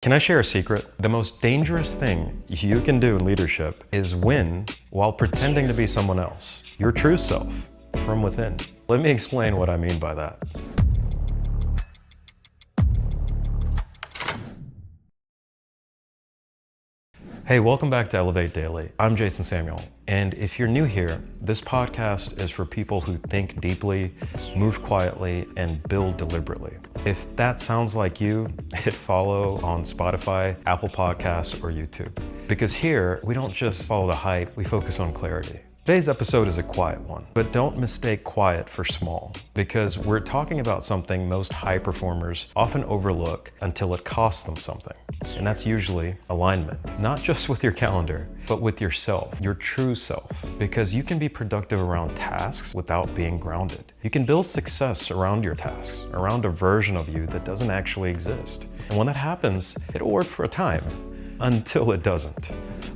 Can I share a secret? The most dangerous thing you can do in leadership is win while pretending to be someone else, your true self, from within. Let me explain what I mean by that. Hey, welcome back to Elevate Daily. I'm Jason Samuel, and if you're new here, this podcast is for people who think deeply, move quietly, and build deliberately. If that sounds like you, hit follow on Spotify, Apple Podcasts, or YouTube. Because here, we don't just follow the hype, we focus on clarity. Today's episode is a quiet one, but don't mistake quiet for small, because we're talking about something most high performers often overlook until it costs them something. And that's usually alignment, not just with your calendar, but with yourself, your true self, because you can be productive around tasks without being grounded. You can build success around your tasks, around a version of you that doesn't actually exist. And when that happens, it'll work for a time, until it doesn't.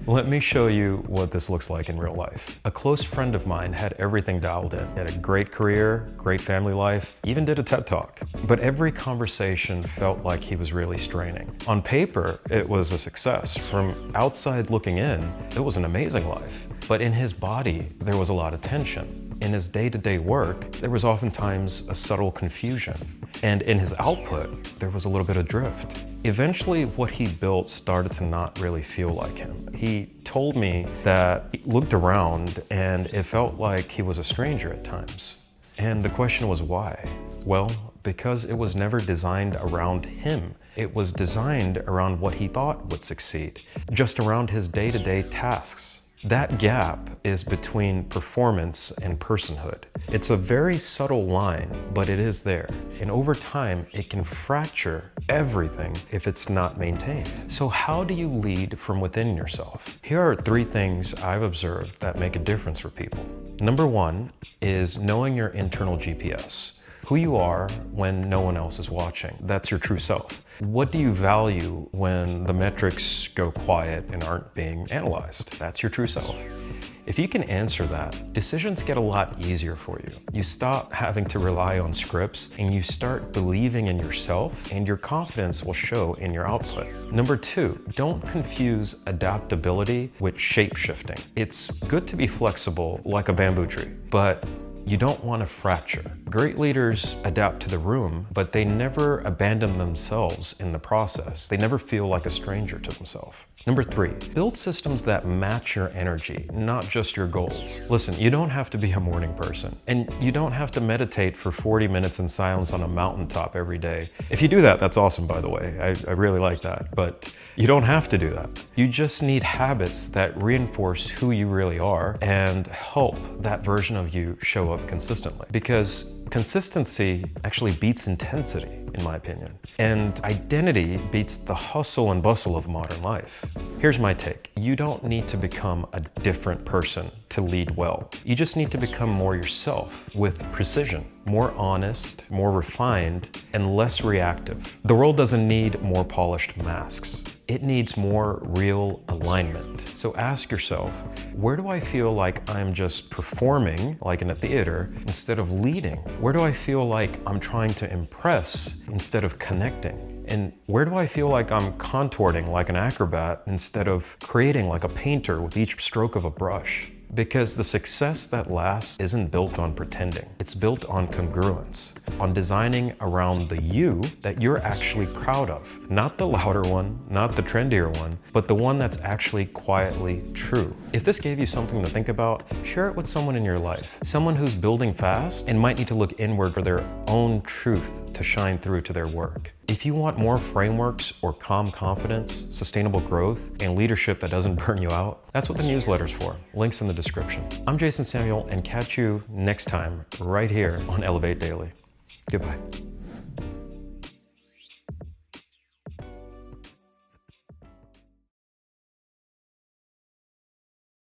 Let me show you what this looks like in real life. A close friend of mine had everything dialed in. He had a great career, great family life, even did a TED Talk. But every conversation felt like he was really straining. On paper, it was a success. From outside looking in, it was an amazing life. But in his body, there was a lot of tension. In his day-to-day work, there was oftentimes a subtle confusion. And in his output, there was a little bit of drift. Eventually, what he built started to not really feel like him. He told me that he looked around and it felt like he was a stranger at times. And the question was why? Well, because it was never designed around him. It was designed around what he thought would succeed, just around his day-to-day tasks. That gap is between performance and personhood. It's a very subtle line, but it is there. And over time, it can fracture everything if it's not maintained. So how do you lead from within yourself? Here are 3 things I've observed that make a difference for people. Number 1 is knowing your internal GPS. Who you are when no one else is watching. That's your true self. What do you value when the metrics go quiet and aren't being analyzed? That's your true self. If you can answer that, decisions get a lot easier for you. You stop having to rely on scripts and you start believing in yourself, and your confidence will show in your output. Number 2, don't confuse adaptability with shape-shifting. It's good to be flexible like a bamboo tree, but you don't want to fracture. Great leaders adapt to the room, but they never abandon themselves in the process. They never feel like a stranger to themselves. Number 3, build systems that match your energy, not just your goals. Listen, you don't have to be a morning person, and you don't have to meditate for 40 minutes in silence on a mountaintop every day. If you do that, that's awesome, by the way. I really like that, but you don't have to do that. You just need habits that reinforce who you really are and help that version of you show up consistently. Because consistency actually beats intensity, in my opinion. And identity beats the hustle and bustle of modern life. Here's my take. You don't need to become a different person to lead well. You just need to become more yourself with precision, more honest, more refined, and less reactive. The world doesn't need more polished masks. It needs more real alignment. So ask yourself, where do I feel like I'm just performing, like in a theater, instead of leading? Where do I feel like I'm trying to impress instead of connecting? And where do I feel like I'm contorting like an acrobat instead of creating like a painter with each stroke of a brush? Because the success that lasts isn't built on pretending. It's built on congruence, on designing around the you that you're actually proud of. Not the louder one, not the trendier one, but the one that's actually quietly true. If this gave you something to think about, share it with someone in your life. Someone who's building fast and might need to look inward for their own truth to shine through to their work. If you want more frameworks or calm confidence, sustainable growth, and leadership that doesn't burn you out, that's what the newsletter's for. Links in the description. I'm Jason Samuel, and catch you next time right here on Elevate Daily. Goodbye.